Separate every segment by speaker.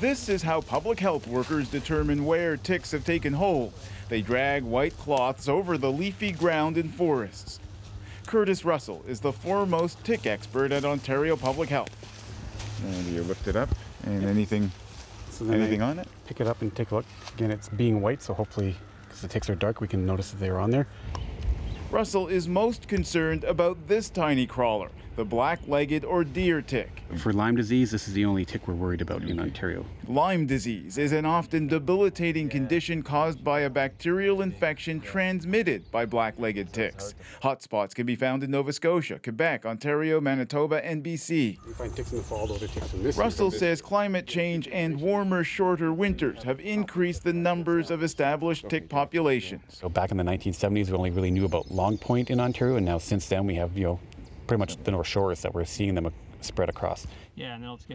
Speaker 1: This is how public health workers determine where ticks have taken hold. They drag white cloths over the leafy ground in forests. Curtis Russell is the foremost tick expert at Ontario Public Health. And you looked it up, and anything on it?
Speaker 2: Pick it up and take a look. Again, it's being white, so hopefully, because the ticks are dark, we can notice that they're on there.
Speaker 1: Russell is most concerned about this tiny crawler, the black-legged or deer tick.
Speaker 2: For Lyme disease, this is the only tick we're worried about in Ontario.
Speaker 1: Lyme disease is an often debilitating condition caused by a bacterial infection transmitted by black-legged ticks. Hotspots can be found in Nova Scotia, Quebec, Ontario, Manitoba, and BC.
Speaker 2: You find ticks in the fall, those are ticks from this.
Speaker 1: Russell says climate change and warmer, shorter winters have increased the numbers of established tick populations.
Speaker 2: So back in the 1970s, we only really knew about Long Point in Ontario, and now since then we have, pretty much the North Shores that we're seeing them spread across.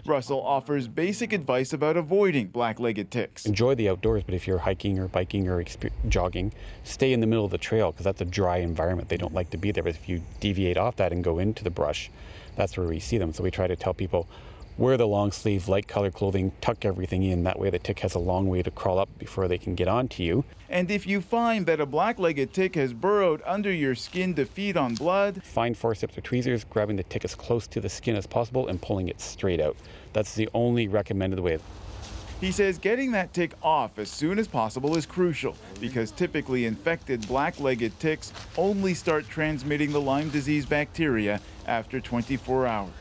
Speaker 1: Russell offers basic advice about avoiding black-legged ticks.
Speaker 2: Enjoy the outdoors, but if you're hiking or biking or jogging, stay in the middle of the trail because that's a dry environment. They don't like to be there, but if you deviate off that and go into the brush, that's where we see them. So we try to tell people, wear the long sleeve, light colored clothing, tuck everything in. That way the tick has a long way to crawl up before they can get onto you.
Speaker 1: And if you find that a black-legged tick has burrowed under your skin to feed on blood,
Speaker 2: find forceps or tweezers, grabbing the tick as close to the skin as possible and pulling it straight out. That's the only recommended way.
Speaker 1: He says getting that tick off as soon as possible is crucial because typically infected black-legged ticks only start transmitting the Lyme disease bacteria after 24 hours.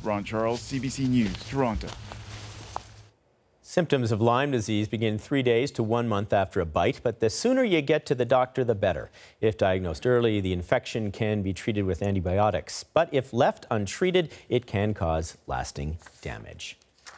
Speaker 1: Ron Charles, CBC News, Toronto.
Speaker 3: Symptoms of Lyme disease begin 3 days to 1 month after a bite, but the sooner you get to the doctor, the better. If diagnosed early, the infection can be treated with antibiotics, but if left untreated, it can cause lasting damage.